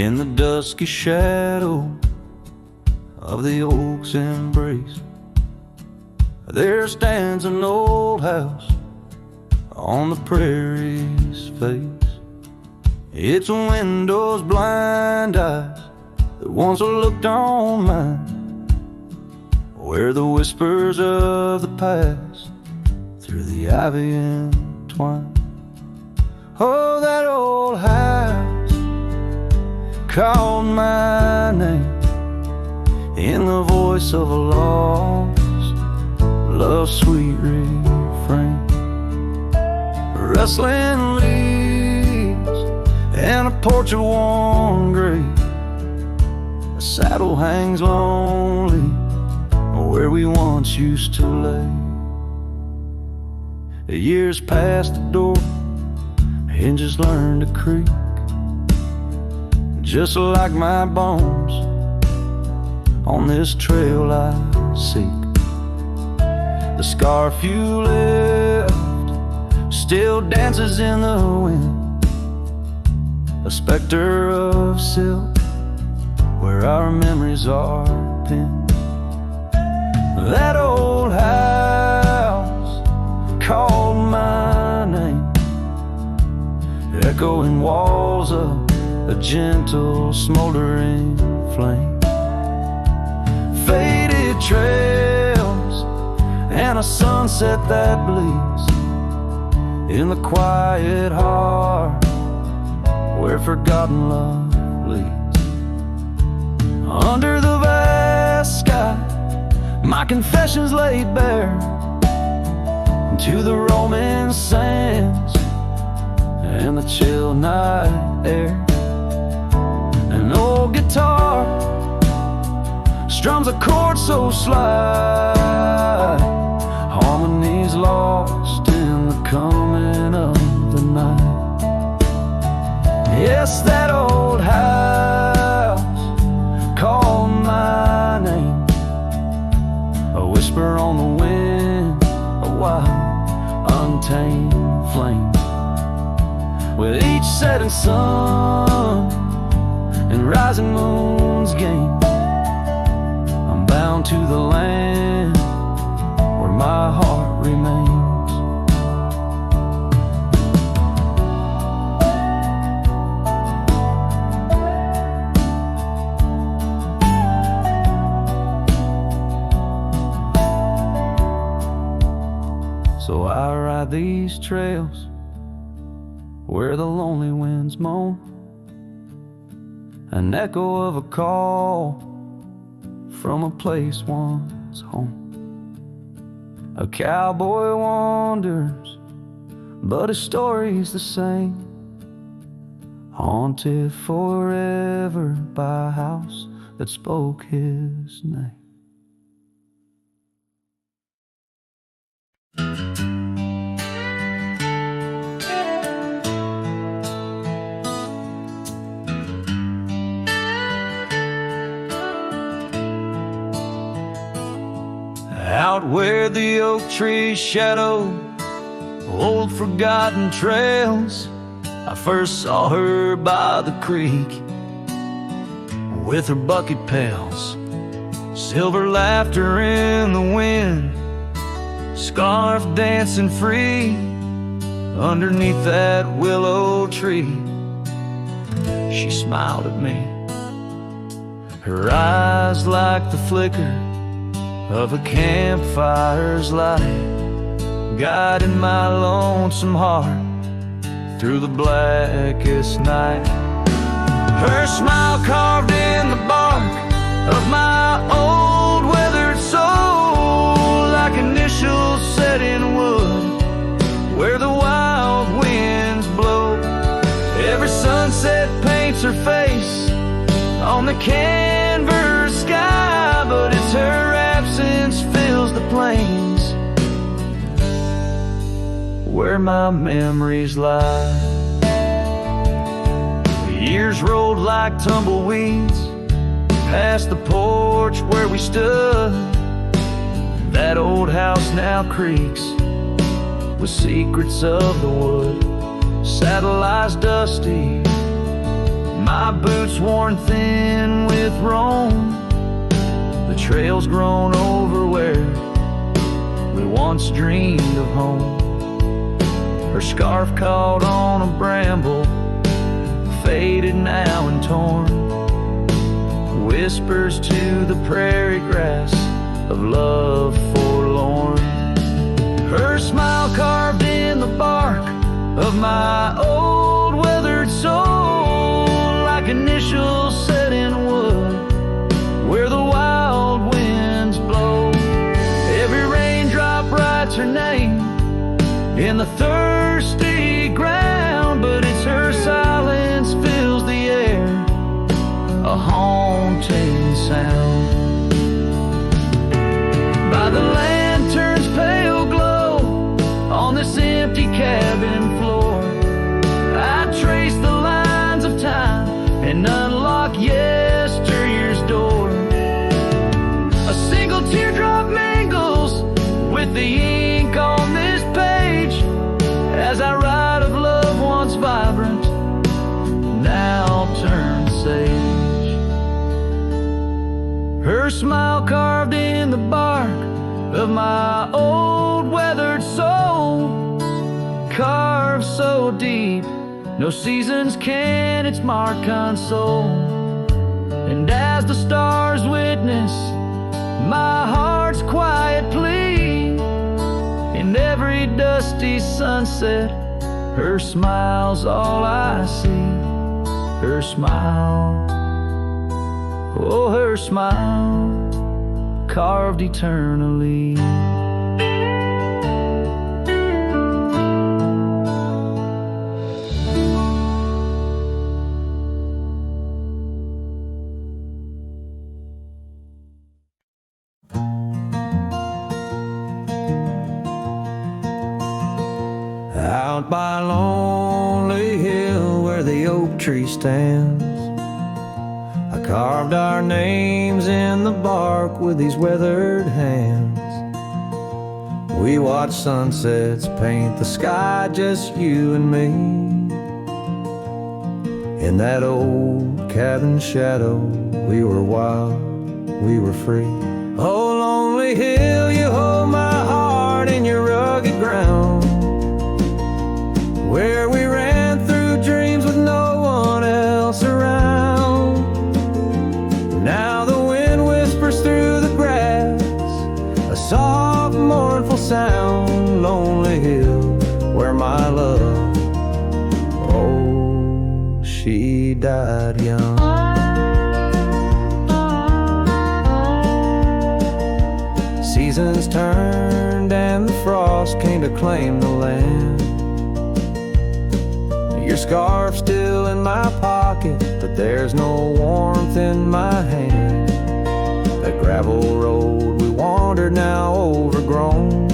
In the dusky shadow of the oak's embrace, there stands an old house on the prairie's face. Its windows blind eyes that once looked on mine, where the whispers of the past through the ivy entwine. Oh, that old house called my name in the voice of a lost love's sweet refrain. Rustling leaves and a porch of worn gray, a saddle hangs lonely where we once used to lay. The years past the door, hinges learn to creak, just like my bones on this trail I seek. The scarf you left still dances in the wind, a specter of silk where our memories are pinned. That old house called my name, echoing walls of a gentle smoldering flame. Faded trails and a sunset that bleeds in the quiet heart where forgotten love leads. Under the vast sky, my confessions laid bare to the roaming sands and the chill night air. An old guitar strums a chord so slight, harmonies lost in the coming of the night. Yes, that old house called my name, a whisper on the wind, a wild, untamed flame. With each setting sun and rising moon's game, I'm bound to the land where my heart remains. So I ride these trails where the lonely winds moan, an echo of a call from a place once home. A cowboy wanders, but his story's the same, haunted forever by a house that spoke his name. Out where the oak trees shadow old forgotten trails, I first saw her by the creek with her bucket pails, silver laughter in the wind, scarf dancing free underneath that willow tree. She smiled at me, her eyes like the flicker of a campfire's light, guiding my lonesome heart through the blackest night. Her smile carved in the bark of my old weathered soul, like initials set in wood where the wild winds blow. Every sunset paints her face on the canvas sky, but it's her absence fills the plains where my memories lie. The years rolled like tumbleweeds past the porch where we stood. That old house now creaks with secrets of the wood. Saddle lies dusty, My boots worn thin with Rome, the trails grown over where we once dreamed of home. Her scarf caught on a bramble, faded now and torn, whispers to the prairie grass of love forlorn. Her smile carved in the bark of my old weathered soul, like initials set in wood where the wild winds blow. Every raindrop writes her name in the thirsty ground, but it's her silence fills the air, a haunting sound. By the lantern's pale glow on this empty cabin floor, I trace the lines of time and unlock yesteryear's door. A single teardrop mingles with the ink on this page as I write of love once vibrant, now turned sage. Her smile carved in the bark of my old weathered soul, carved so deep no seasons can its mark console. And as the stars witness my heart's quiet plea, in every dusty sunset her smile's all I see. Her smile, oh her smile, carved eternally. Out by a lonely hill where the oak tree stands, I carved our names in the bark with these weathered hands. We watched sunsets paint the sky, just you and me. In that old cabin shadow, we were wild, we were free. Oh, lonely hill, you hold my heart in your rugged ground, where we ran through dreams with no one else around. Now the wind whispers through the grass, a soft, mournful sound. Lonely hill, where my love, oh, she died young. Seasons turned and the frost came to claim the land. Your scarf's still in my pocket, but there's no warmth in my hand. That gravel road we wandered, now overgrown,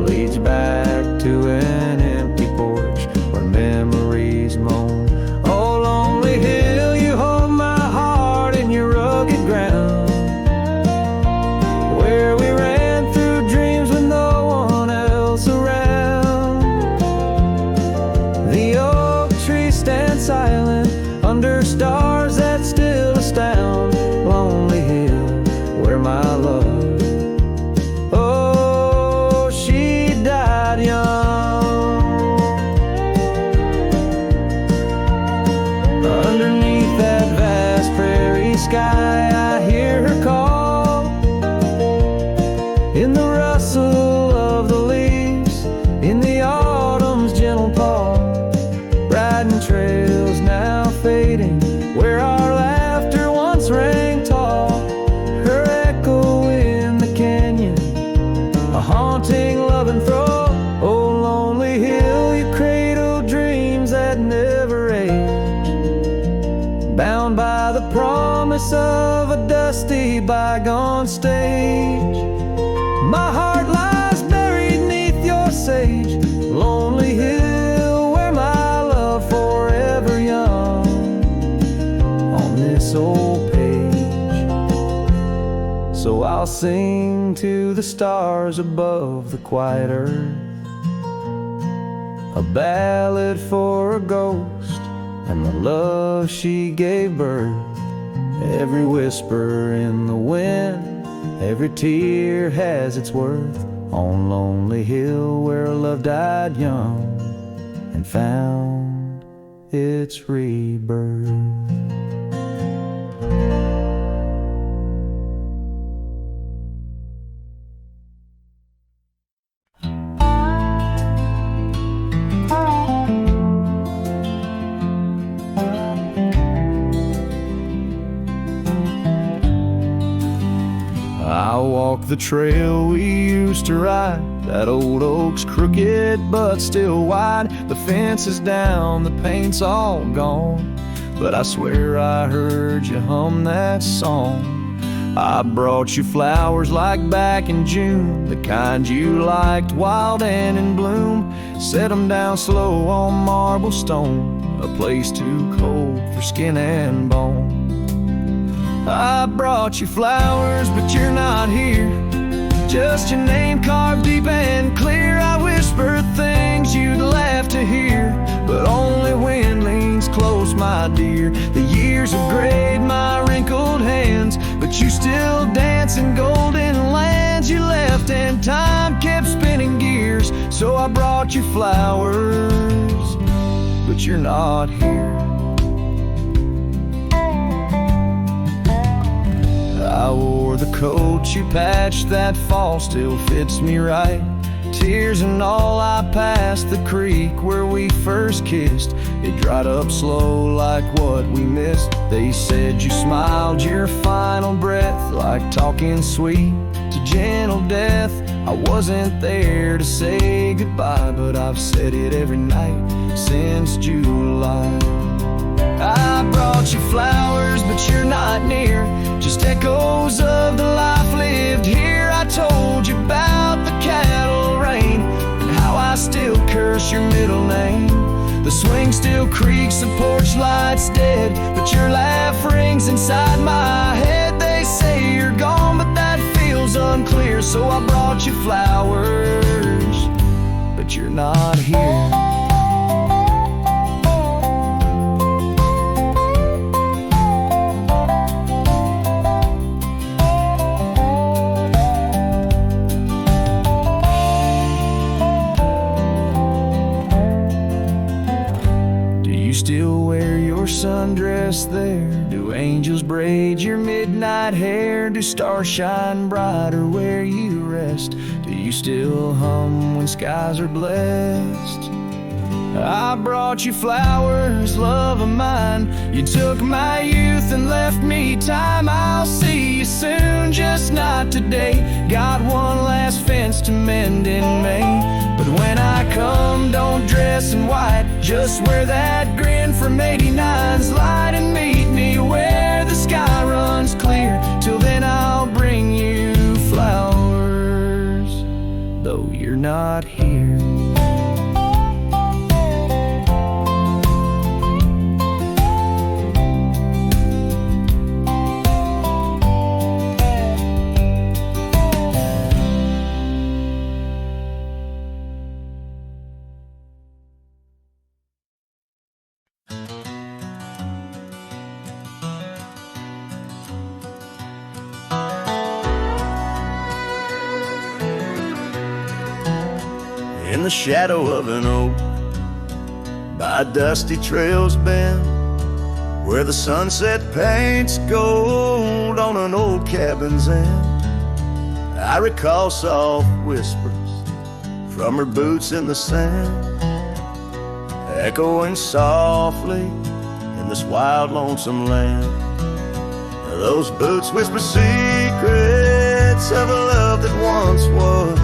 leads back to an empty porch where memories moan. Oh, lonely hill, you hold my heart in your rugged ground, where we ran through dreams with no one else around. The oak tree stands silent under stars that still astound. Lonely hill, where my love, oh, she died young. Underneath that vast prairie sky, I hear her call, in the rustle of the leaves, in the autumn's gentle paw. Riding trails now fading, where our laughter once rang tall. Her echo in the canyon, a haunting love and throw. Oh, lonely hill, you cradle dreams that never age, bound by the promise of a dusty bygone stage. My heart lies buried neath your sage. Lonely hill, where my love forever young, on this old page. So I'll sing to the stars above the quiet earth, a ballad for a ghost and the love she gave birth. Every whisper in the wind, every tear has its worth. On Lonely Hill where love died young and found its rebirth. I walk the trail we used to ride. That old oak's crooked but still wide. The fence is down, the paint's all gone, but I swear I heard you hum that song. I brought you flowers like back in June, the kind you liked, wild and in bloom. Set them down slow on marble stone, a place too cold for skin and bone. I brought you flowers, but you're not here. Just your name carved deep and clear. I whisper things you'd laugh to hear, but only when leans close, my dear. The years have grayed my wrinkled hands, but you still dance in golden lands you left, and time kept spinning gears. So I brought you flowers, but you're not here. I wore the coat you patched that fall, still fits me right. Tears and all, I passed the creek where we first kissed. It dried up slow like what we missed. They said you smiled your final breath, like talking sweet to gentle death. I wasn't there to say goodbye, but I've said it every night since July. I brought you flowers, but you're not near. Just echoes of the life lived here. I told you about the cattle rain and how I still curse your middle name. The swing still creaks, the porch light's dead, but your laugh rings inside my head. They say you're gone, but that feels unclear. So I brought you flowers, but you're not here. Still wear your sundress there? Do angels braid your midnight hair? Do stars shine brighter where you rest? Do you still hum when skies are blessed? I brought you flowers, love of mine. You took my youth and left me time. I'll see you soon, just not today. Got one last fence to mend in May. But when I come, don't dress in white. Just wear that grin from 89's light and meet me where the sky runs clear. Till then I'll bring you flowers, though you're not here. In the shadow of an oak, by dusty trails bend, where the sunset paints gold on an old cabin's end, I recall soft whispers from her boots in the sand, echoing softly in this wild, lonesome land. Those boots whisper secrets of a love that once was,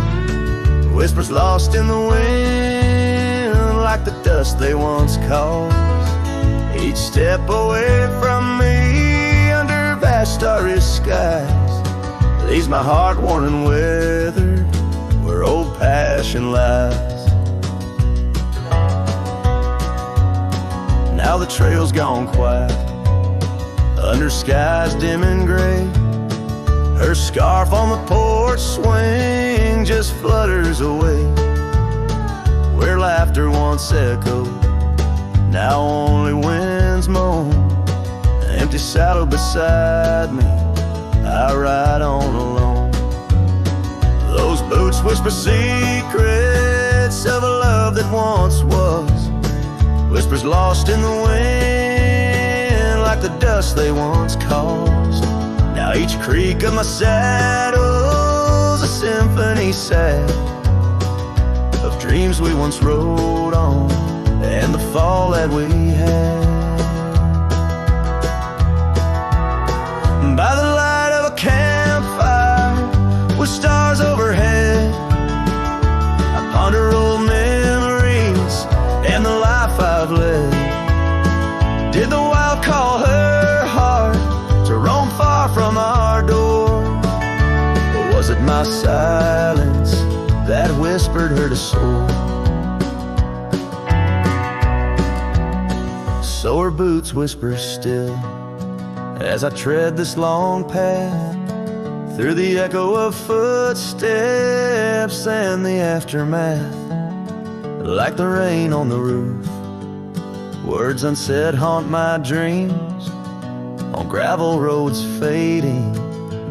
whispers lost in the wind, like the dust they once caused. Each step away from me, under vast starry skies, leaves my heart worn and weathered, where old passion lies. Now the trail's gone quiet, under skies dim and gray. Her scarf on the porch swing just flutters away. Where laughter once echoed, now only winds moan. Empty saddle beside me, I ride on alone. Those boots whisper secrets of a love that once was, whispers lost in the wind like the dust they once caused. Now each creak of my saddle's a symphony sad of dreams we once rode on and the fall that we had. By the light of a campfire with stars overhead, I ponder old memories and the life I've led. Did the wild call her heart to roam far from our door? Or was it my silence that whispered her to soar? So her boots whisper still as I tread this long path through the echo of footsteps and the aftermath. Like the rain on the roof, words unsaid haunt my dreams. On gravel roads fading,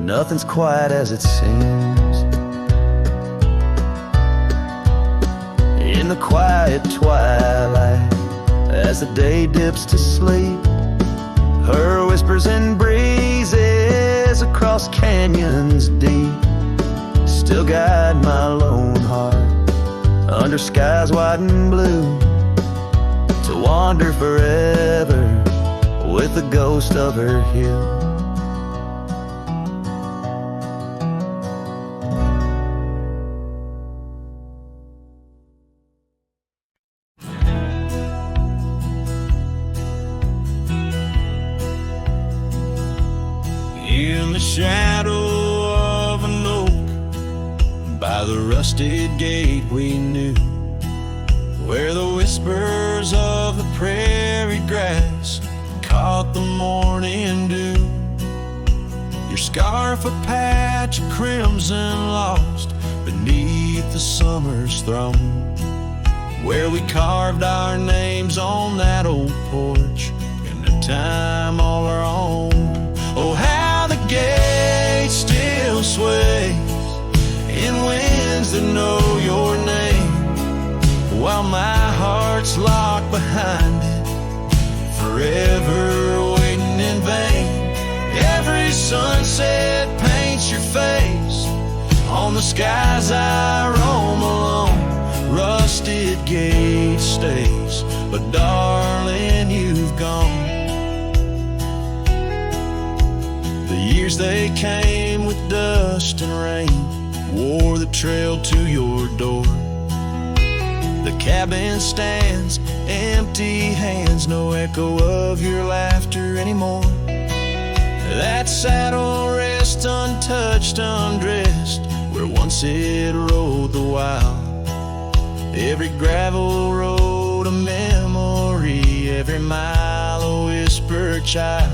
nothing's quite as it seems. In the quiet twilight, as the day dips to sleep, her whispers and breezes across canyons deep still guide my lone heart under skies white and blue, to wander forever with the ghost of her hill. In the shadow of an oak, by the rusted gate we knew, where the whispers of the prairie grass caught the morning dew. Your scarf a patch of crimson lost beneath the summer's throne, where we carved our names on that old porch in a time all our own. Oh, how the gate still sways in winds that know your name, while my heart's locked behind it, forever waiting in vain. Every sunset paints your face on the skies I roam alone. Rusted gate stays, but darling, you've gone. The years they came with dust and rain wore the trail to your door. The cabin stands, empty hands, no echo of your laughter anymore. That saddle rests untouched, undressed, where once it rode the wild. Every gravel road a memory, every mile a whispered child.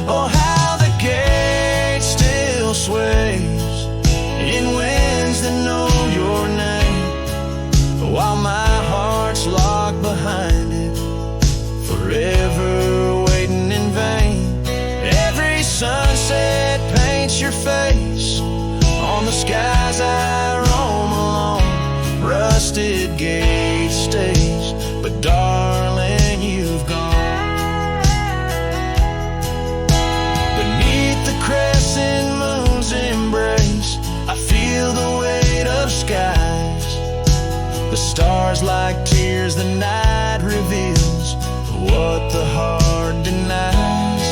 Oh, how the gate still sways in winds that know your name, while my heart's locked behind it, forever waiting in vain. Every sunset paints your face on the skies I roam alone. Rusted gate stays, but darling, you've gone. Beneath the crescent moon's embrace, I feel the weight of skies. The stars like tears the night reveals, what the heart denies.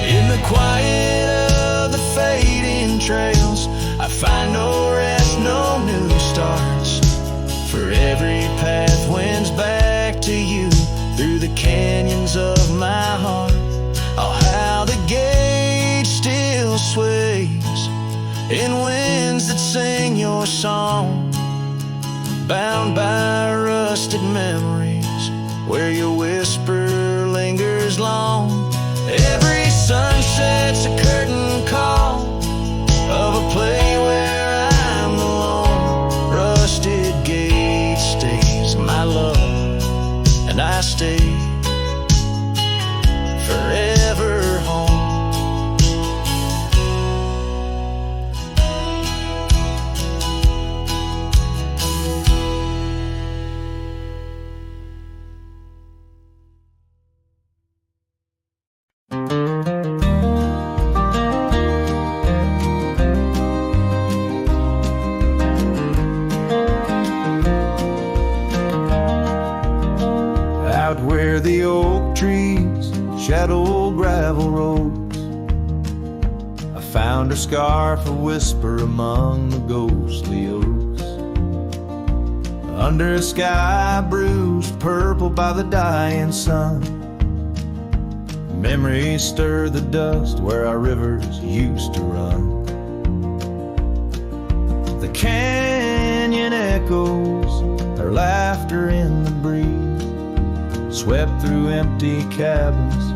In the quiet of the fading trails, I find no rest, no new starts. For every path wins back to you through the canyons of my heart. Oh, how the gate still sways in winds that sing your song, bound by rusted memories where your whisper lingers long. Every sunset's a curtain call of a play where I'm alone. Rusted gate stays, my love, and I stay found her scarf a whisper among the ghostly oaks. Under a sky bruised purple by the dying sun, memories stir the dust where our rivers used to run. The canyon echoes, their laughter in the breeze, swept through empty cabins,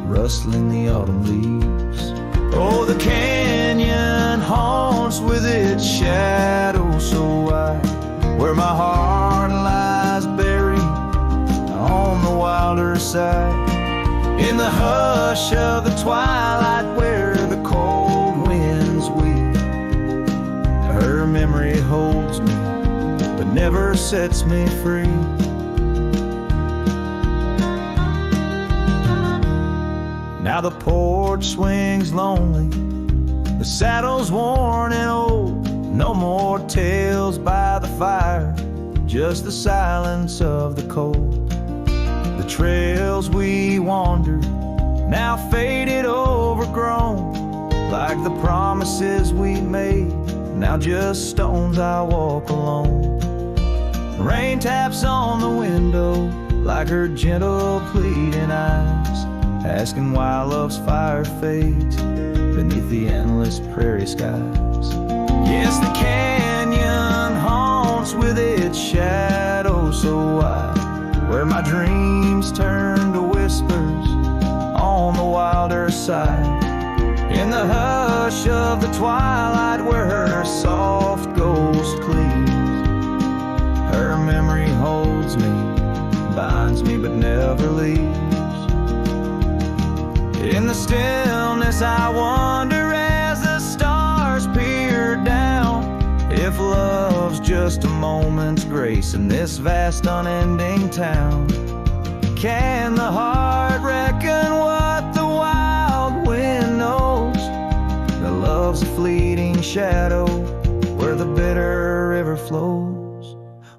rustling the autumn leaves. Oh, the canyon haunts with its shadow so wide, where my heart lies buried on the wilder side. In the hush of the twilight where the cold winds weep, her memory holds me but never sets me free. Now the porch swings lonely, the saddle's worn and old. No more tales by the fire, just the silence of the cold. The trails we wandered, now faded, overgrown, like the promises we made, now just stones I walk alone. Rain taps on the window like her gentle pleading eyes, asking why love's fire fades beneath the endless prairie skies. Yes, the canyon haunts with its shadow so wide, where my dreams turn to whispers on the wilder side. In the hush of the twilight where her soft ghost cleaves, her memory holds me, binds me but never leaves. In the stillness I wonder as the stars peer down, if love's just a moment's grace in this vast unending town. Can the heart reckon what the wild wind knows? That love's a fleeting shadow where the bitter river flows.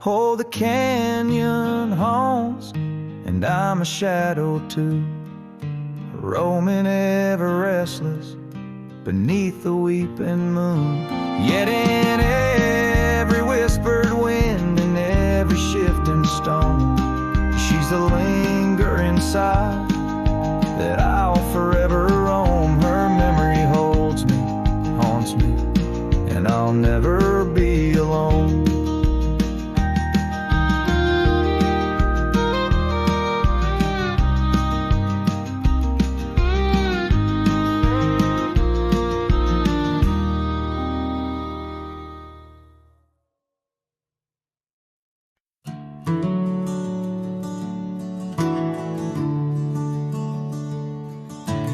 Oh, the canyon haunts, and I'm a shadow too, roaming ever restless beneath the weeping moon. Yet in every whispered wind and every shifting stone, she's the lingering sigh that I'll forever roam. Her memory holds me, haunts me, and I'll never be alone.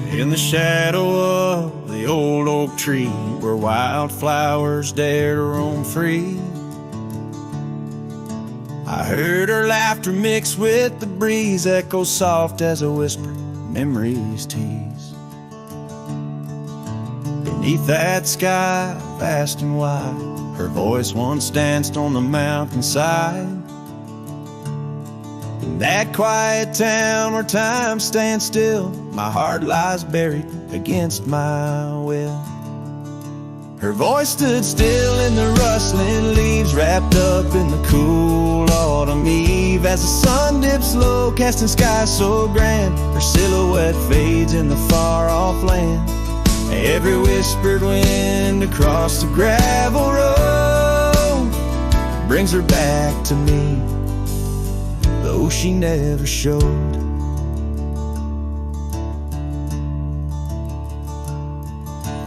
In the shadow of the old oak tree, where wildflowers dare to roam free, I heard her laughter mix with the breeze, echo soft as a whisper memories tease. Beneath that sky, vast and wide, her voice once danced on the mountainside. In that quiet town where time stands still, my heart lies buried against my will. Her voice stood still in the rustling leaves, wrapped up in the cool autumn eve. As the sun dips low, casting skies so grand, her silhouette fades in the far-off land. Every whispered wind across the gravel road brings her back to me, though she never showed.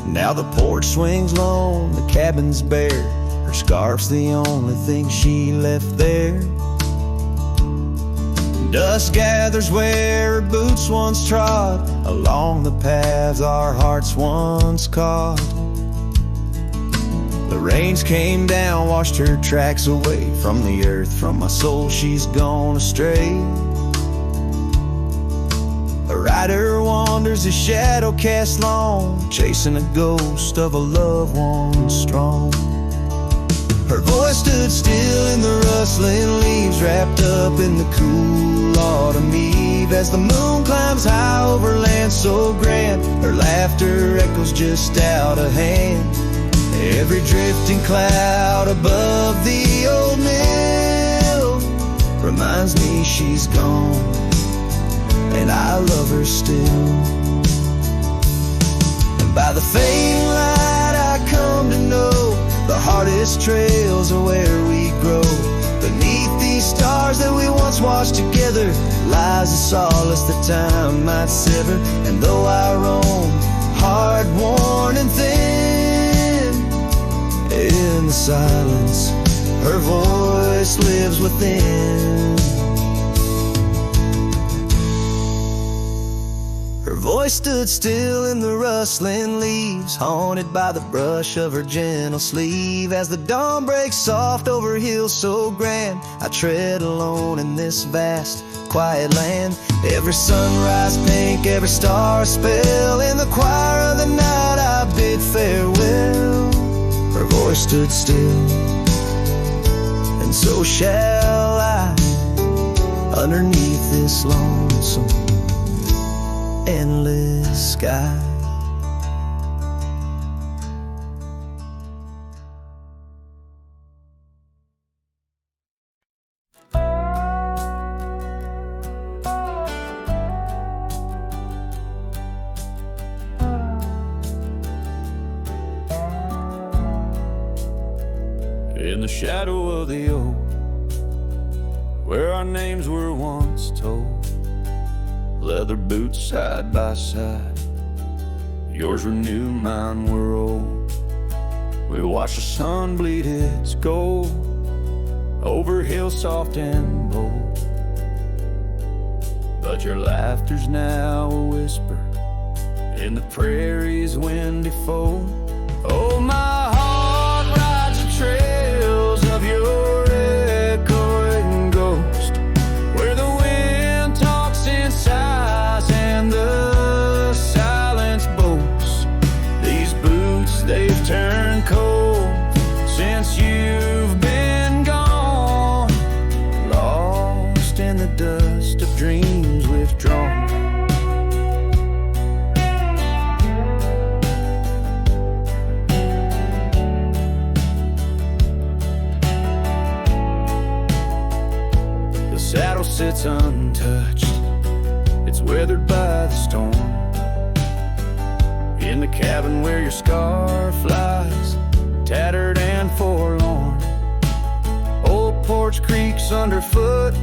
Now the porch swings lone, the cabin's bare, her scarf's the only thing she left there. Dust gathers where her boots once trod, along the paths our hearts once caught. The rains came down, washed her tracks away from the earth. From my soul she's gone astray. A rider wanders, his shadow cast long, chasing a ghost of a loved one strong. Her voice stood still in the rustling leaves, wrapped up in the cool autumn eve. As the moon climbs high over land so grand, her laughter echoes just out of hand. Every drifting cloud above the old mill reminds me she's gone, and I love her still. And by the faint light I come to know the hardest trails are where we grow. Beneath these stars that we once watched together lies a solace that time might sever. And though I roam, hard, worn, and thin, in the silence, her voice lives within. Her voice stood still in the rustling leaves, haunted by the brush of her gentle sleeve. As the dawn breaks soft over hills so grand, I tread alone in this vast, quiet land. Every sunrise pink, every star a spell. In the choir of the night I bid farewell. Her voice stood still, and so shall I, underneath this lonesome endless sky. In the shadow of the oak, where our names were once told, leather boots side by side, yours were new, mine were old. We watched the sun bleed its gold over hills soft and bold, but your laughter's now a whisper in the prairie's windy fold. Oh, my heart rides the trails of your echoing ghost, where the wind talks in sighs and the silence boasts. These boots, they've turned cold since you've been gone, lost in the dust of dreams withdrawn. Saddle sits untouched, it's weathered by the storm. In the cabin where your scar flies, tattered and forlorn, old porch creaks underfoot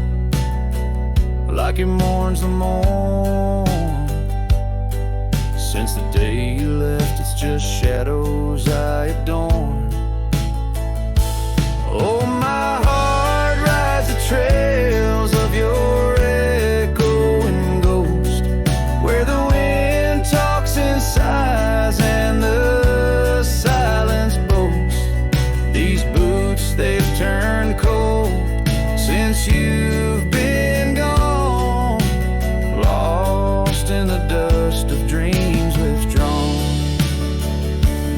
like it mourns the morn. Since the day you left, it's just shadows I adorn. Oh, my heart rides the trails of your echoing ghost, where the wind talks in sighs and the silence boasts. These boots, they've turned cold since you've been gone, lost in the dust of dreams withdrawn.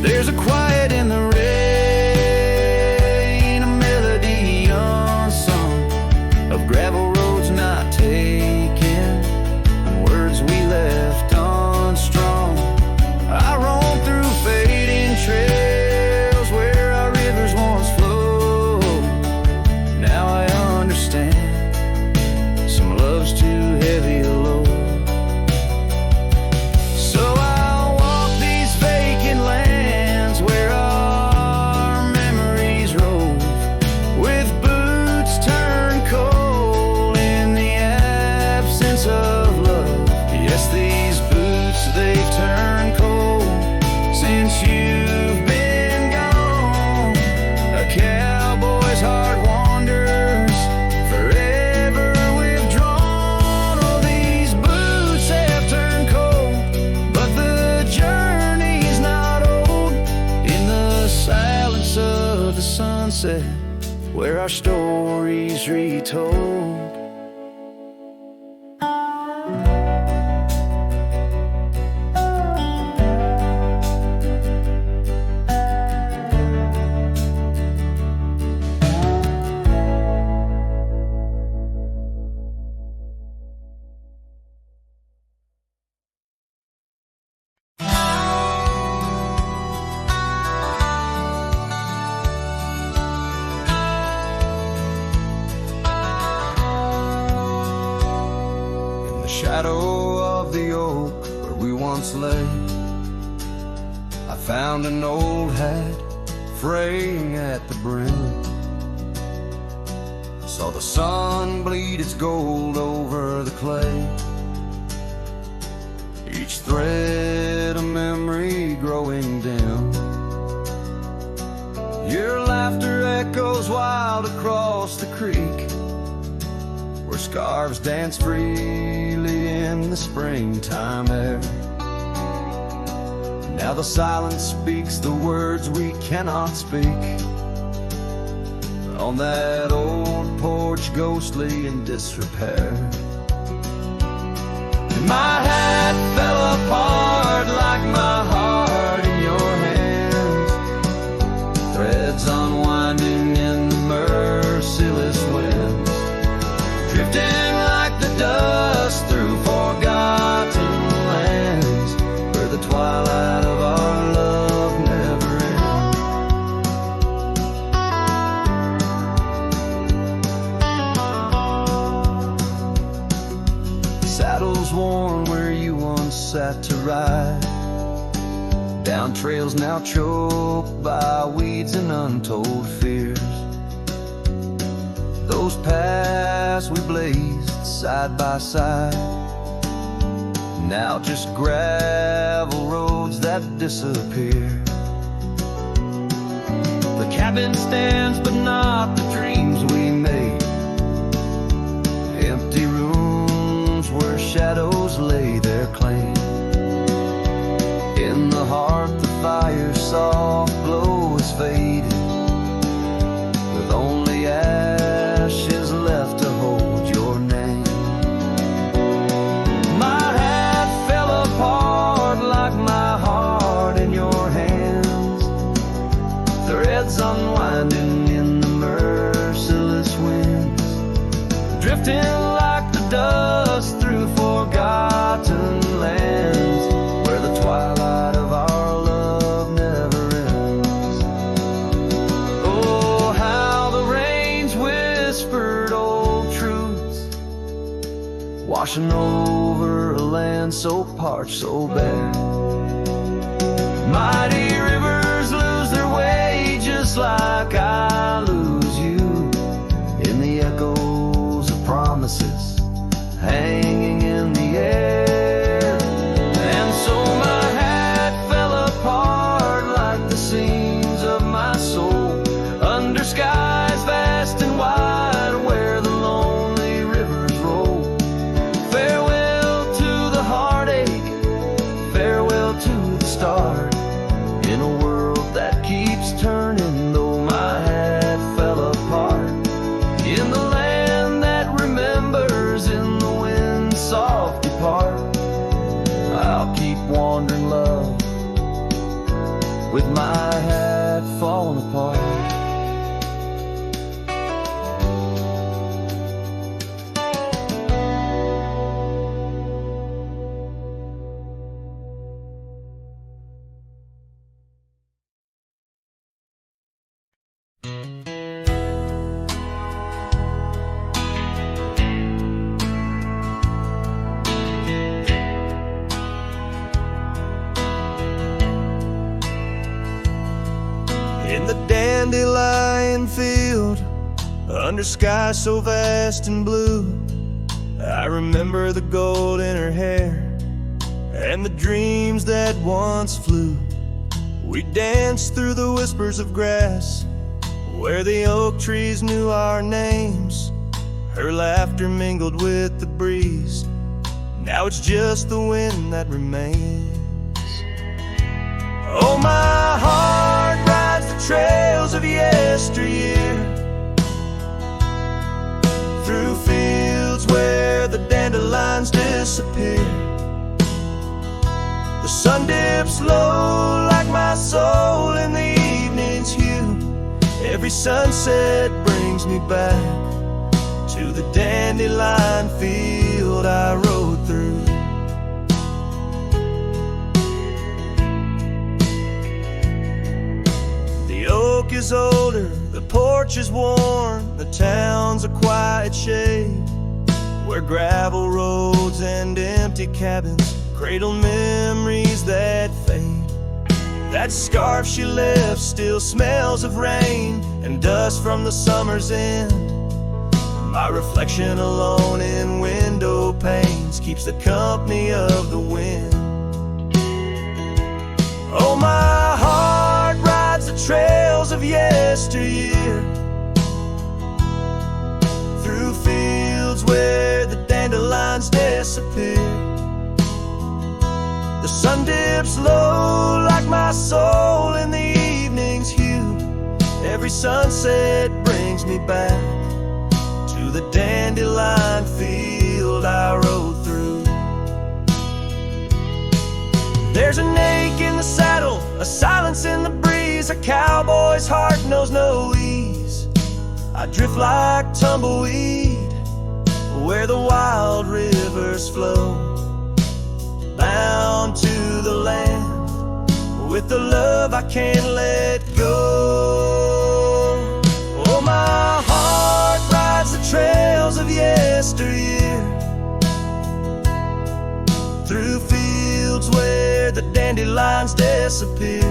There's a quiet in the rain, a melody unsung, of gravel roads not taken, words we left unstrung. I roam through fading trails where our rivers once flowed. Now I understand, some love's too heavy a load. So I'll walk these vacant lands where our memories rove, with boots turned cold in the absence of love. Yes, these boots, they've turned cold since you've been gone. A cowboy's heart wanders, forever withdrawn. Oh, these boots have turned cold, but the journey's not old. In the silence of the sunset, where our stories retold. shadow of the oak where we once lay, I found an old hat fraying at the brim. Saw the sun bleed its gold over the clay, each thread a memory growing dim. Your laughter echoes wild across the creek, where scarves dance freely in the springtime air. Now the silence speaks the words we cannot speak, on that old porch ghostly in disrepair. And my hat fell apart like my heart in your hands, threads unwinding in the merciless winds, drifting like the dust through forgotten lands, where the twilight of our love never ends. Saddles worn where you once sat to ride, down trails now choked by weeds and untold fears. Those paths we blazed side by side, now just gravel roads that disappear. The cabin stands but not the dreams we made, empty rooms where shadows lay their claim. In the heart the fire's soft glow is faded, with only ashes left to hold your name. My hat fell apart like my heart in your hands, threads unwinding in the merciless winds, drifting like the dust through forgotten lands, where the twilight of our love never ends. Oh, how the rains whispered old truths, washing over a land so parched, so bare. Mighty rivers lose their way just like I lose you, in the echoes of promises hanging in the air. And so my hat fell apart like the seams of my soul, under skies vast and wide where the lonely rivers roll. Farewell to the heartache, farewell to the start, in a world that keeps turning, though my hat fell apart. In the land that remembers, in the wind's soft depart, I'll keep wandering, love, with my hat falling apart. In the dandelion field, under sky so vast and blue, I remember the gold in her hair and the dreams that once flew. We danced through the whispers of grass, where the oak trees knew our names. Her laughter mingled with the breeze, now it's just the wind that remains. Oh, my heart rides the trails of yesteryear, through fields where the dandelions disappear. The sun dips low like my soul in the evening's hue. Every sunset brings me back to the dandelion field I rode through. The oak is older, the porch is worn, the town's a quiet shade, where gravel roads and empty cabins cradle memories that fade. That scarf she left still smells of rain and dust from the summer's end. My reflection alone in window panes keeps the company of the wind. Oh, my heart rides the trails of yesteryear, through fields where the dandelions disappear. The sun dips low like my soul in the evening's hue. Every sunset brings me back to the dandelion field I rode through. There's an ache in the saddle, a silence in the breeze. A cowboy's heart knows no ease. I drift like tumbleweed where the wild rivers flow, bound to the land with the love I can't let go. Oh, my heart rides the trails of yesteryear, through fields where the dandelions disappear.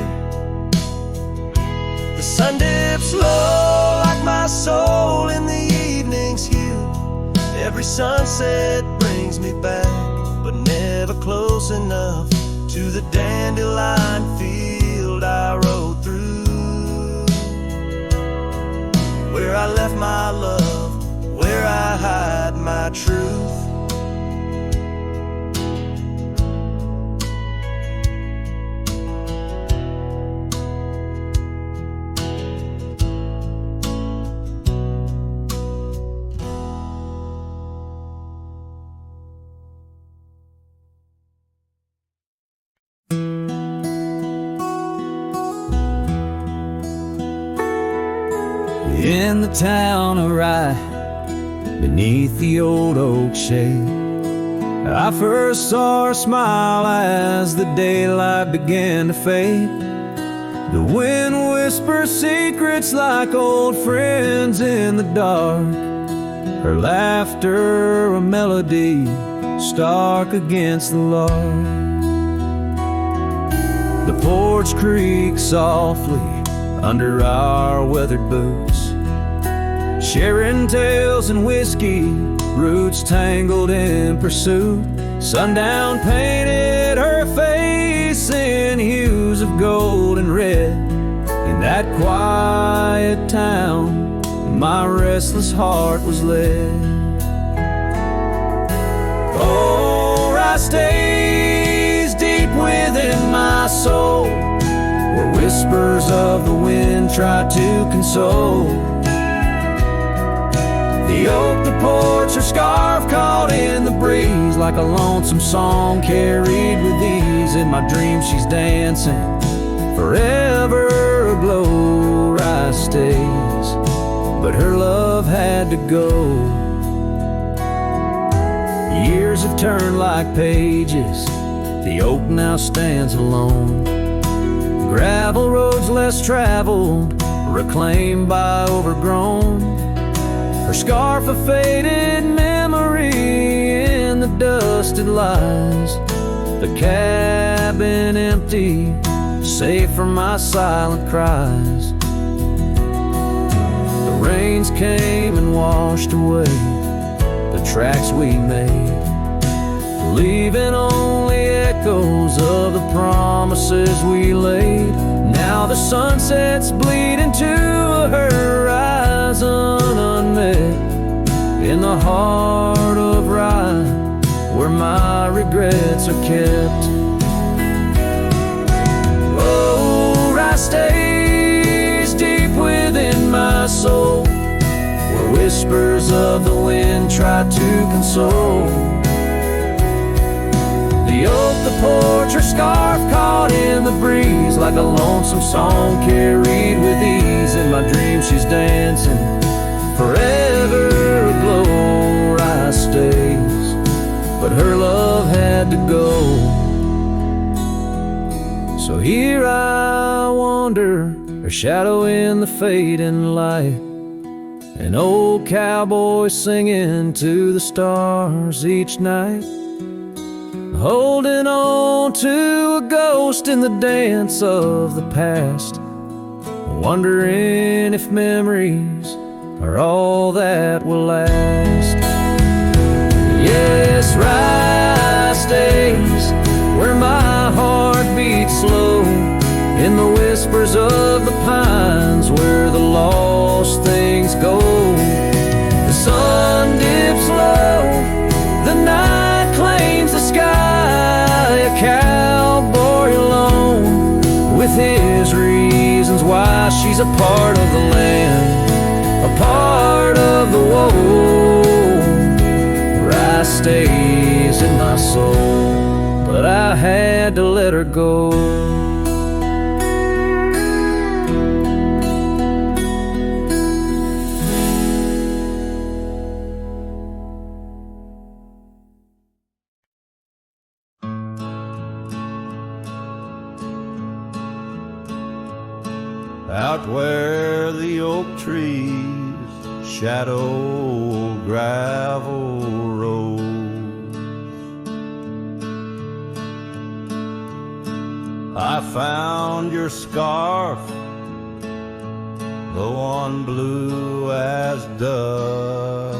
The sun dips low like my soul in the evening's hue. Every sunset brings me back, but never close enough to the dandelion field I rode through, where I left my love, where I hide my truth. In the town of Rye, beneath the old oak shade, I first saw her smile as the daylight began to fade. The wind whispers secrets like old friends in the dark, her laughter a melody stark against the lark. The porch creaks softly under our weathered boots, sharing tales and whiskey, roots tangled in pursuit. Sundown painted her face in hues of gold and red. In that quiet town, my restless heart was led. Oh, Rye stays deep within my soul, where whispers of the wind try to console. The oak, the porch, her scarf caught in the breeze, like a lonesome song carried with ease. In my dreams she's dancing, forever aglow. Rye stays, but her love had to go. Years have turned like pages, the oak now stands alone. Gravel roads less traveled, reclaimed by overgrown. Her scarf a faded memory, in the dust it lies. The cabin empty, safe from my silent cries. The rains came and washed away the tracks we made, leaving only echoes of the promises we laid. Now the sunsets bleed into a horizon unmet, in the heart of Rye, where my regrets are kept. Oh, Rye stays deep within my soul, where whispers of the wind try to console. The oak, the porch, her scarf caught in the breeze, like a lonesome song carried with ease. In my dreams she's dancing, forever aglow. Rye stays, but her love had to go. So here I wander, her shadow in the fading light, An old cowboy singing to the stars each night, holding on to a ghost in the dance of the past, wondering if memories are all that will last. Yes, Rye stays where my heart beats slow, in the whispers of the pines where the lost things go. The sun dips low, the night claims the sky, a cowboy alone with his reasons why. She's a part of the land, a part of the woe. Rye stays in my soul, but I had to let her go. Out where the oak trees shadow gravel roads, I found your scarf, the one blue as dust.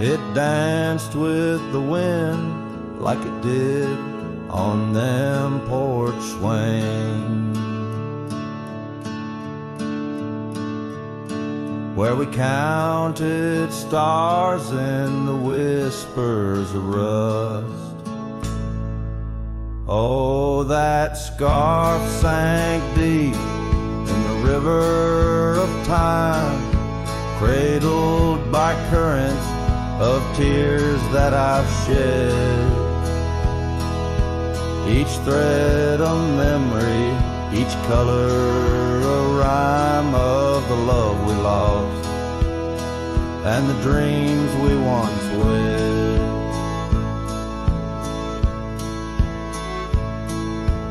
It danced with the wind like it did on them porch swings, where we counted stars in the whispers of rust. Oh, that scarf sank deep in the river of time, cradled by currents of tears that I've shed. Each thread a memory, each color a rhyme of the love we lost and the dreams we once wed.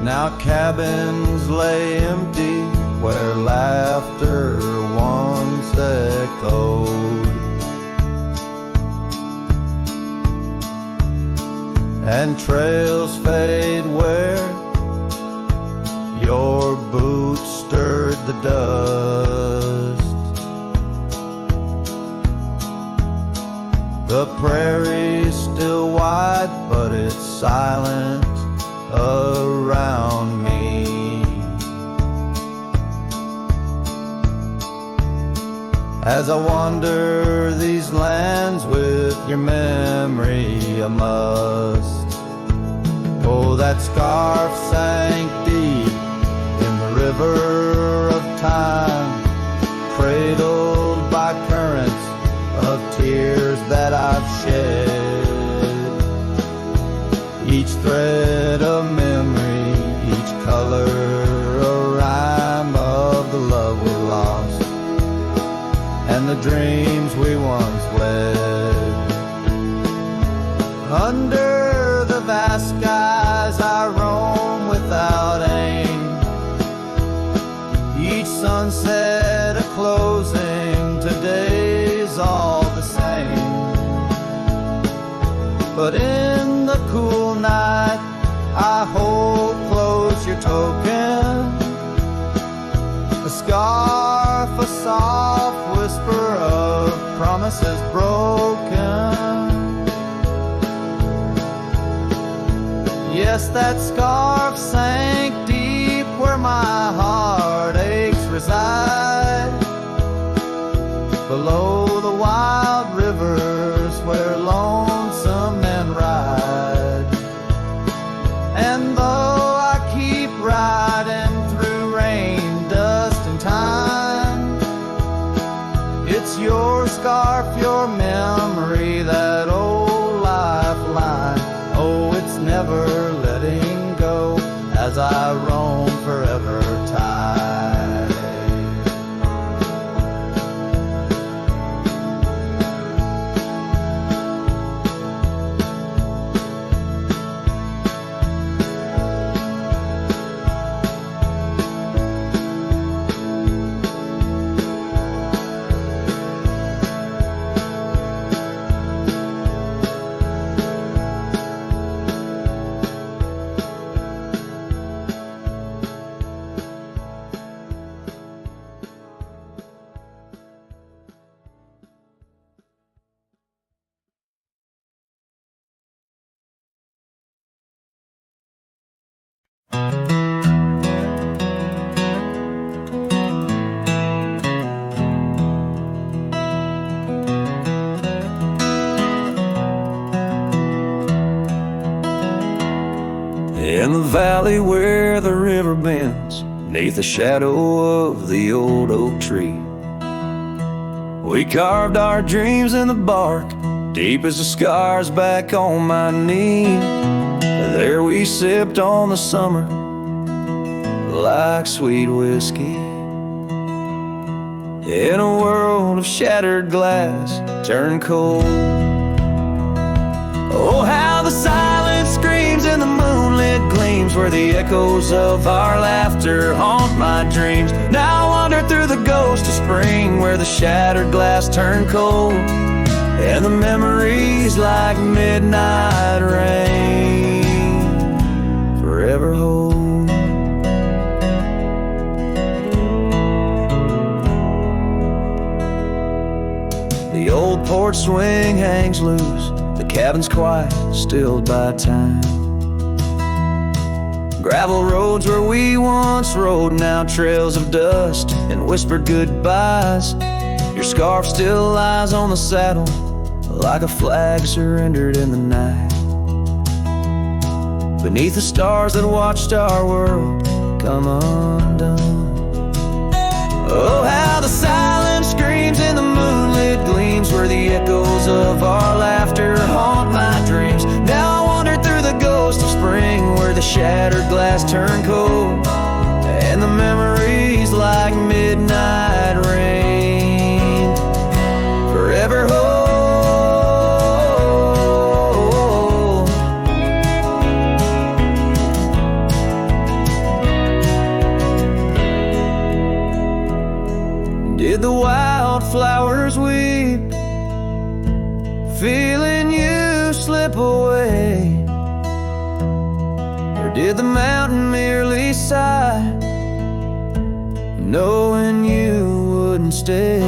Now cabins lay empty where laughter once echoed, and trails fade where your boots stirred the dust. The prairie's still wide, but it's silent around me. As I wander these lands with your memory, I must. Oh, that scarf sank deep in the river of time, cradled by currents of tears that I've shed. Each thread a memory, each color a rhyme of the love we lost and the dreams we once wed. Under the vast skies I roam without aim, each sunset a closing, today's all the same. But in the cool night I hold close your token, a scarf, a soft whisper of promises broken. Yes, that scarf sank deep where my heartaches reside, below the wild rivers where lonesome men ride. And though I keep riding through rain, dust, and time, it's your scarf, your memory, that old lifeline. Oh, it's never letting go as I roam forever tide. In the valley where the river bends, 'neath the shadow of the old oak tree, we carved our dreams in the bark, deep as the scars back on my knee. There we sipped on the summer like sweet whiskey. In a world of shattered glass turned cold. Oh, how the silence screams and the moonlit gleams, where the echoes of our laughter haunt my dreams. Now I wander through the ghost of spring, where the shattered glass turned cold, and the memories like midnight rain forever hold. The old porch swing hangs loose, the cabin's quiet, stilled by time. Gravel roads where we once rode, now trails of dust and whispered goodbyes. Your scarf still lies on the saddle, like a flag surrendered in the night. Beneath the stars that watched our world come undone. Oh, how the silence screams and the moonlit gleams, where the echoes of our laughter haunt my dreams. Now I wander through the ghost of spring, where the shattered glass turned cold, and the memories like midnight rain forever hold. Did the wildflowers weep, feeling you slip away? Or did the mountain merely sigh, knowing you wouldn't stay?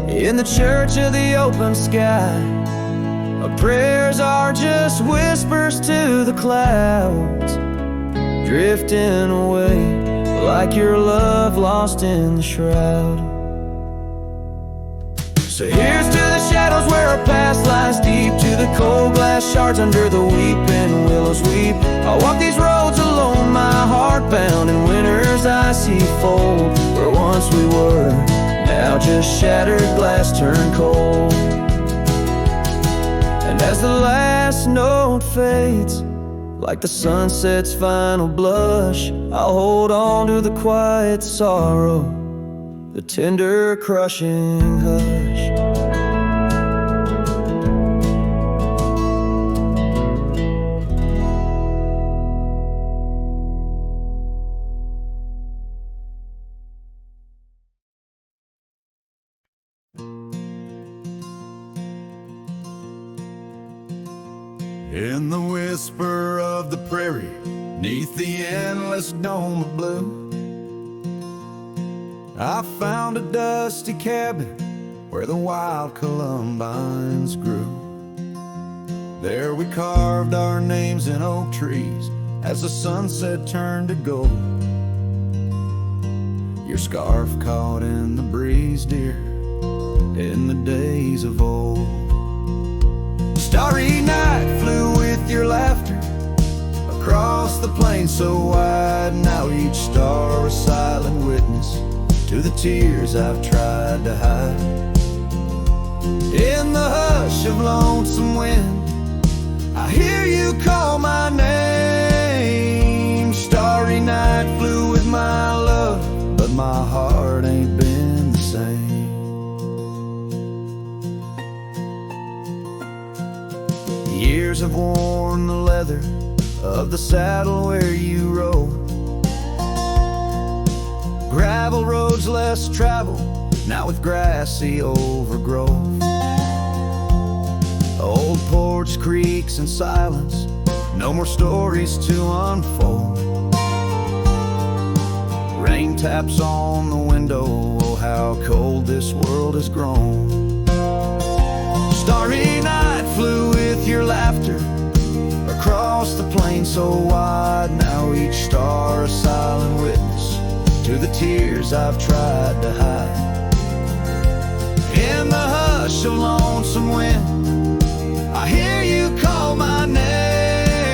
In the church of the open sky, our prayers are just whispers to the clouds, drifting away like your love lost in the shroud. So here's to the shadows where our past lies deep, to the cold glass shards under the weeping willows weep. I walk these roads alone, my heart bound in winter's icy fold, where once we were, now just shattered glass turned cold. And as the last note fades, like the sunset's final blush, I'll hold on to the quiet sorrow, the tender crushing hush. In the whisper of the prairie, 'neath the endless dome of blue, I found a dusty cabin where the wild columbines grew. There we carved our names in oak trees as the sunset turned to gold. Your scarf caught in the breeze, dear, in the days of old. Starry night flew with your laughter across the plain so wide. Now each star a silent witness to the tears I've tried to hide. In the hush of lonesome wind, I hear you call my name. Starry night flew with my love, but my heart ain't been the same. Years have worn the leather of the saddle where you rode. Gravel roads less traveled, now with grassy overgrowth. Old porch creaks in silence, no more stories to unfold. Rain taps on the window, oh how cold this world has grown. Starry night flew with your laughter across the plain so wide. Now each star a silent witness to the tears I've tried to hide. In the hush of lonesome wind, I hear you call my name.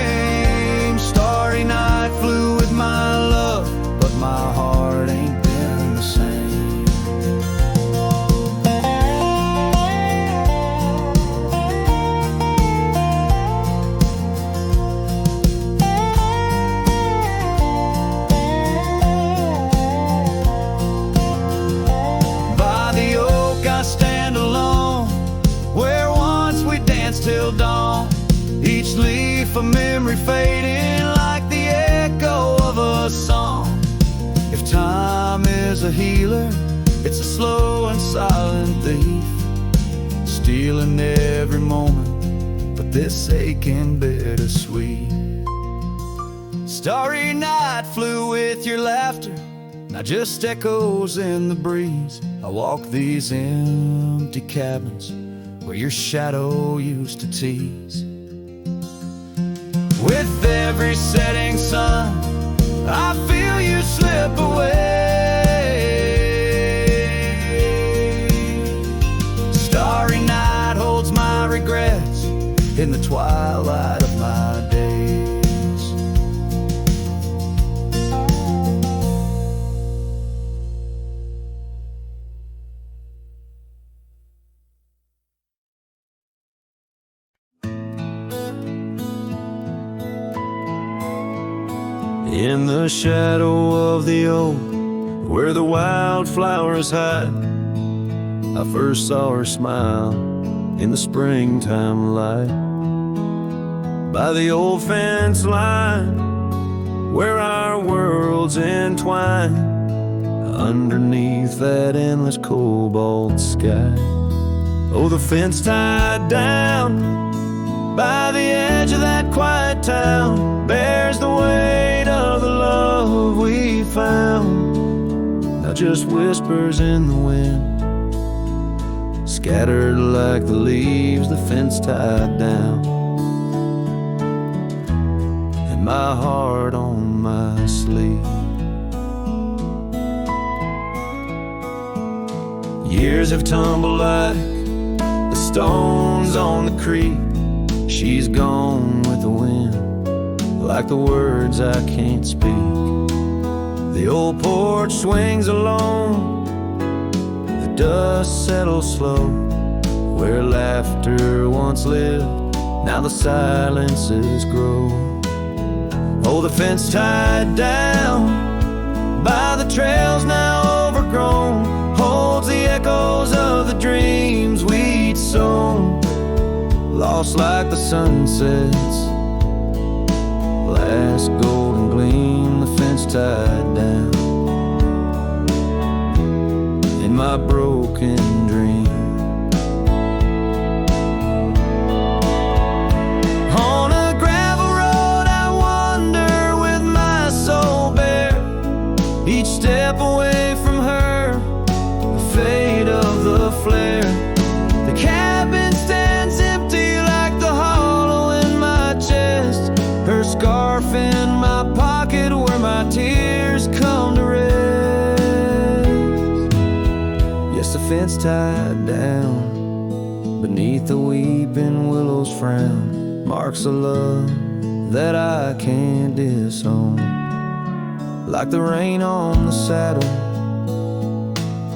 fading like the echo of a song. If time is a healer, it's a slow and silent thief, stealing every moment, but this aching bittersweet. Starry night flew with your laughter, now just echoes in the breeze. I walk these empty cabins where your shadow used to tease. With every setting sun, I feel you slip away. Starry night holds my regrets in the twilight of my days. In the shadow of the oak, where the wildflowers hide, I first saw her smile in the springtime light. By the old fence line, where our worlds entwine, underneath that endless cobalt sky. Oh, the fence tied down by the edge of that quiet town bears the weight of the love we found. Now just whispers in the wind, scattered like the leaves the fence tied down, and my heart on my sleeve. Years have tumbled like the stones on the creek. She's gone with the wind, like the words I can't speak. The old porch swings alone, the dust settles slow. Where laughter once lived, now the silences grow. Oh, the fence tied down by the trails now overgrown holds the echoes of the dreams we'd sown. Lost like the sunset's last golden gleam, the fence tied down in my broken dream. On a gravel road I wander with my soul bare, each step away from her, the fade of the flare. The cabin stands empty like the hollow in my chest, her scarf in my pocket where my tears come to rest. Yes, the fence tied down beneath the weeping willow's frown, marks of love that I can't disown. Like the rain on the saddle,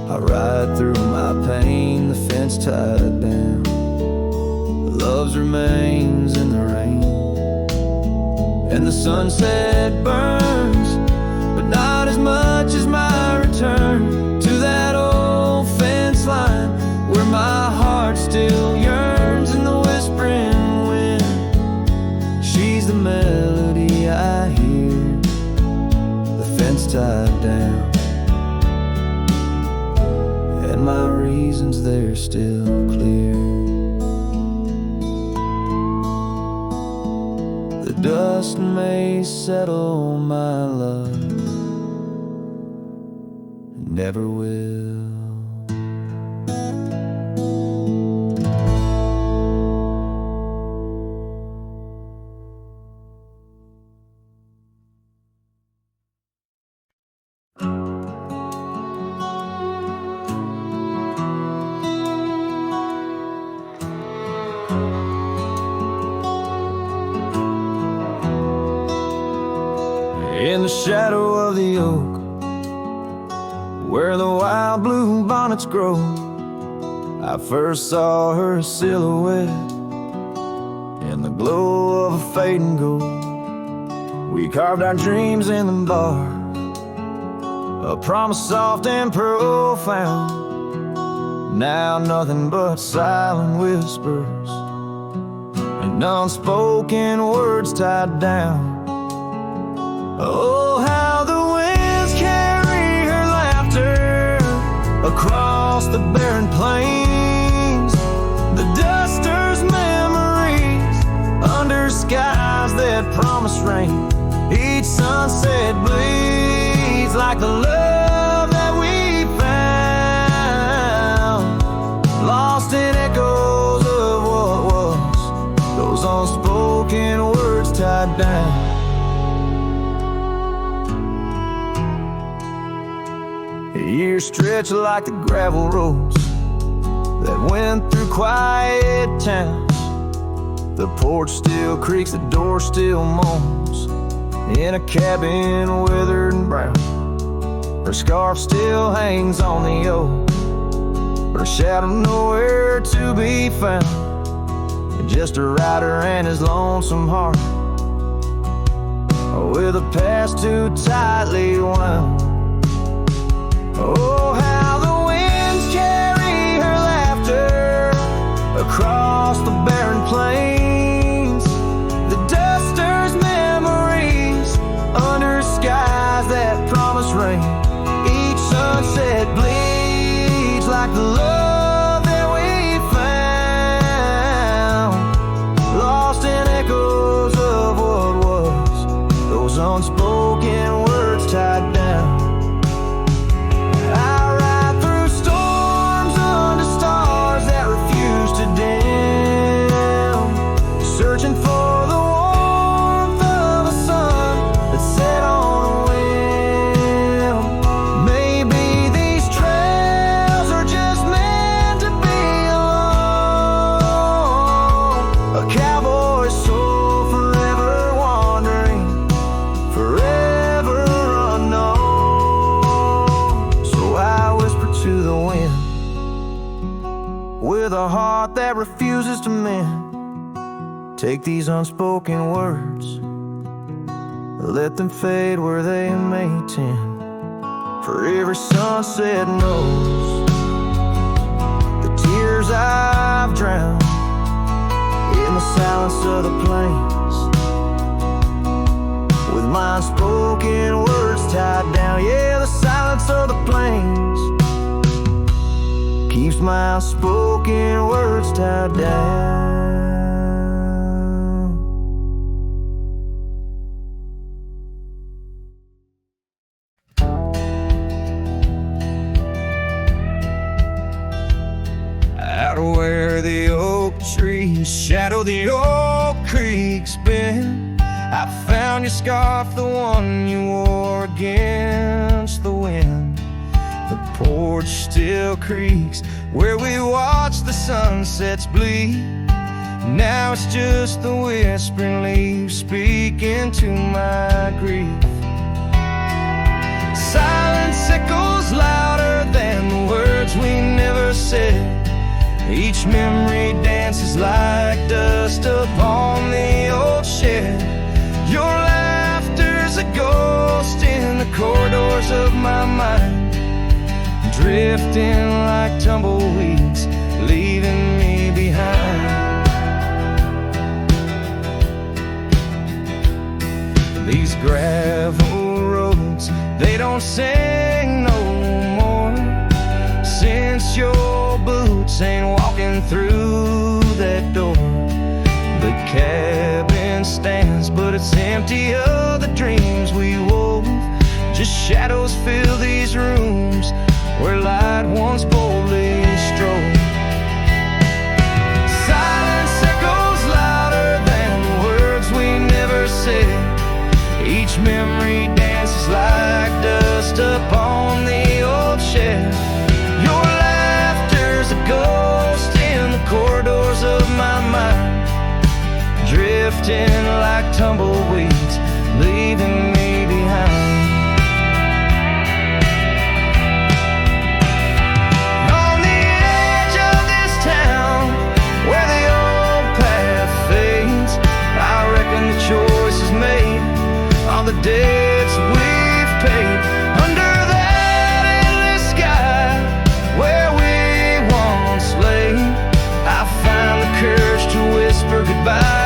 I ride through my pain, the fence tied down. Love's remains in the rain, and the sunset burns, but not as much as my return to that old fence line where my heart still yearns in the whispering wind. She's the melody I hear, the fence tied down, and my reasons they're still clear. The dust may settle, my love, never will. In the shadow of the oak, where the wild blue bonnets grow, I first saw her silhouette in the glow of a fading gold. We carved our dreams in the bar, a promise soft and profound. Now nothing but silent whispers and unspoken words tied down. Oh, how the winds carry her laughter across the barren plains, the duster's memories under skies that promise rain. Each sunset bleeds like the love that we found, lost in echoes of what was, those unspoken words tied down. Years stretch like the gravel roads that went through quiet towns. The porch still creaks, the door still moans, in a cabin withered and brown. Her scarf still hangs on the oak, but her shadow nowhere to be found. Just a rider and his lonesome heart, with a past too tightly wound. Oh, how the winds carry her laughter across the barren plains, the duster's memories under skies that promise rain. Each sunset bleeds like the love that we found, lost in echoes of what was, those unspoken words tied down. Searching for the warmth of a sun that set on a whim. Maybe these trails are just meant to be alone. A cowboy's soul forever wandering, forever unknown. So I whisper to the wind, with a heart that refuses to mend. Take these unspoken words, let them fade where they may tend. For every sunset knows the tears I've drowned in the silence of the plains, with my unspoken words tied down. Yeah, the silence of the plains keeps my unspoken words tied down. Where the oak trees shadow the old creek's bend, I found your scarf, the one you wore against the wind. The porch still creaks where we watch the sunsets bleed. Now it's just the whispering leaves speaking to my grief. Silence echoes louder than the words we never said. Each memory dances like dust upon the old shed. Your laughter's a ghost in the corridors of my mind, drifting like tumbleweeds, leaving me behind. These gravel roads, they don't sing no more, since your boots ain't walking through that door. The cabin stands, but it's empty of the dreams we wove. Just shadows fill these rooms where light once boldly strode. Silence echoes louder than the words we never said. Each memory dances like dust upon the old shed. Your laughter's a ghost in the corridors of my mind, drifting like tumbleweeds, leaving me behind. On the edge of this town, where the old path fades, I reckon the choice is made, all the debts we've paid. Under that endless sky, where we once lay, I find the courage to whisper goodbye.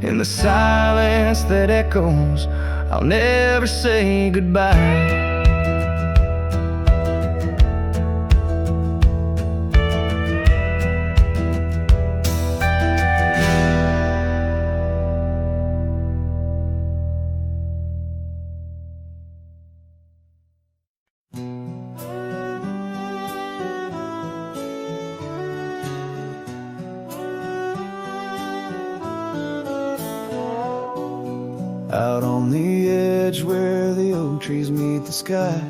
In the silence that echoes, I'll never say goodbye. Out on the edge where the oak trees meet the sky,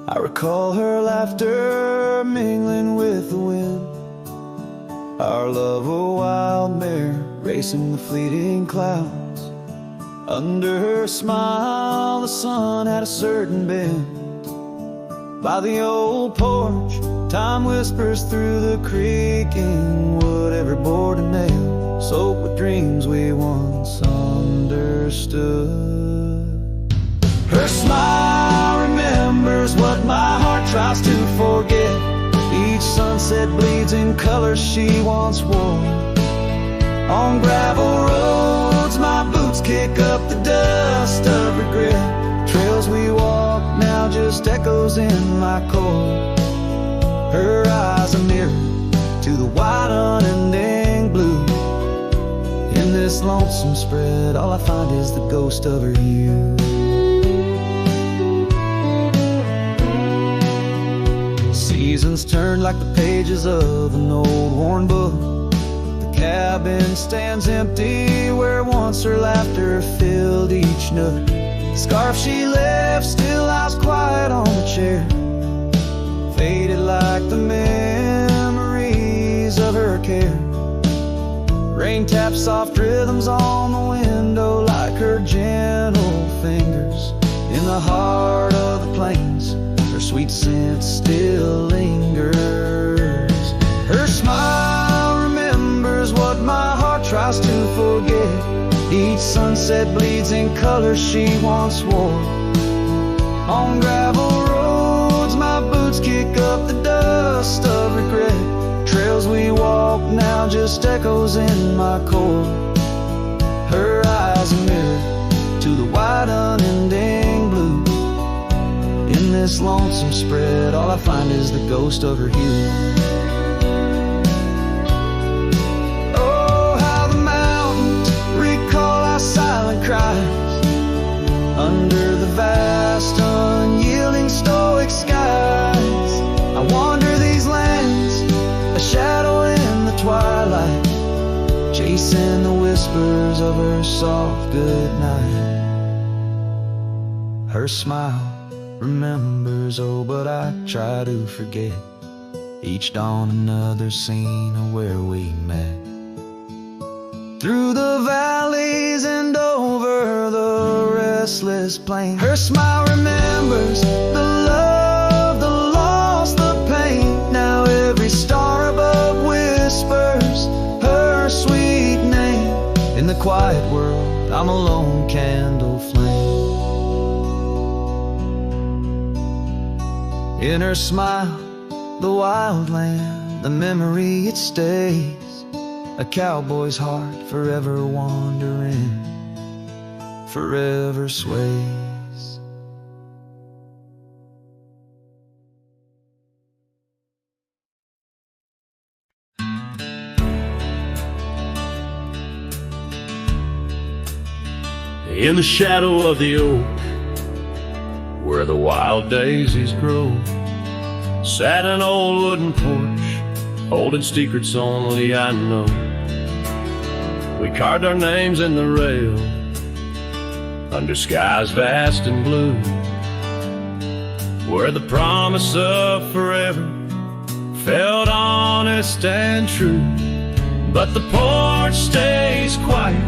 I recall her laughter mingling with the wind. Our love a wild mare racing the fleeting clouds. Under her smile the sun had a certain bend. By the old porch time whispers through the creaking wood, every board and nail soaked with dreams we once understood. Her smile remembers what my heart tries to forget. Each sunset bleeds in colors she once wore. On gravel roads my boots kick up the dust of regret. Trails we walk now just echoes in my core. Her eyes a mirror to the wide unending blue. In this lonesome spread, all I find is the ghost of her hue. Seasons turn like the pages of an old worn book. The cabin stands empty where once her laughter filled each nook. The scarf she left still lies quiet on the chair, faded like the memories of her care. Rain taps soft rhythms on the window like her gentle fingers. In the heart of the plains, her sweet scent still lingers. Her smile remembers what my heart tries to forget. Each sunset bleeds in colors she once wore. On gravel roads my boots kick up the dust of regret. Trails we walk now just echoes in my core. Her eyes a mirror to the wide unending blue. In this lonesome spread, all I find is the ghost of her hue. Oh, how the mountains recall our silent cries under the vast unyielding stoic skies. I wander these lands, a shadow in the twilight, chasing the whispers of her soft goodnight. Her smile remembers, oh, but I try to forget. Each dawn another scene of where we met. Through the valleys and over the restless plain, her smile remembers the love, the loss, the pain. Now every star above whispers her sweet name. In the quiet world, I'm a lone candle flame. In her smile, the wild land, the memory it stays. A cowboy's heart forever wandering, forever sways. In the shadow of the oak, where the wild daisies grow, sat an old wooden porch, holding secrets only I know. We carved our names in the rail, under skies vast and blue, where the promise of forever felt honest and true. But the porch stays quiet,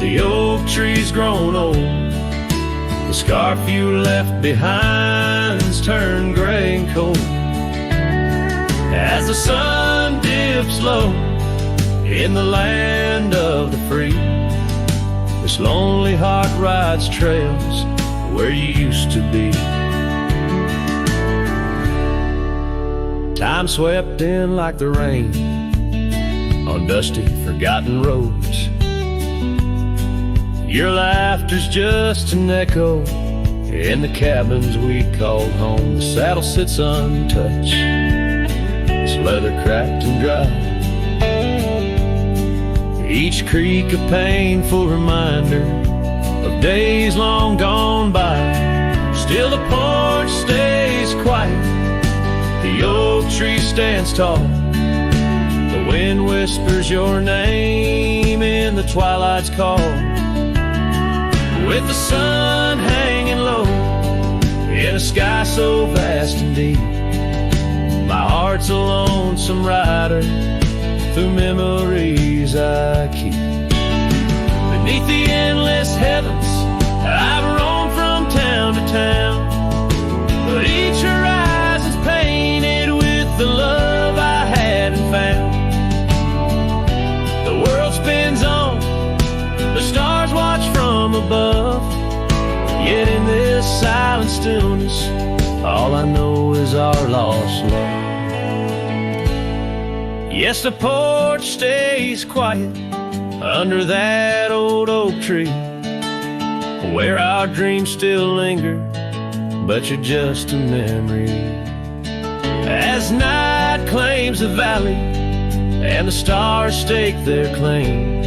the oak tree's grown old. The scarf you left behind's turned gray and cold. As the sun dips low in the land of the free, this lonely heart rides trails where you used to be. Time swept in like the rain on dusty, forgotten roads. Your laughter's just an echo in the cabins we called home. The saddle sits untouched, its leather cracked and dry. Each creak a painful reminder of days long gone by. Still the porch stays quiet, the oak tree stands tall. The wind whispers your name in the twilight's call. With the sun hanging low in a sky so vast and deep, my heart's a lonesome rider through memories I keep. Beneath the endless heavens, I've roamed from town to town, but each horizon's painted with the love I hadn't found. The world spins on, the stars watch from above, yet in this silent stillness, all I know is our lost love. Yes, the porch stays quiet under that old oak tree, where our dreams still linger, but you're just a memory. As night claims the valley and the stars stake their claim,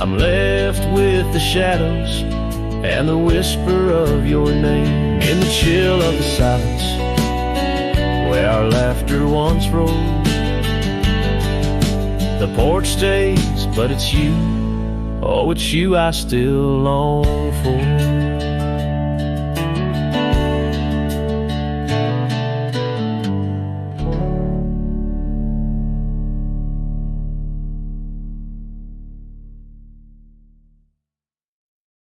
I'm left with the shadows and the whisper of your name. In the chill of the silence, where our laughter once rolled, the porch stays, but it's you, oh, it's you I still long for.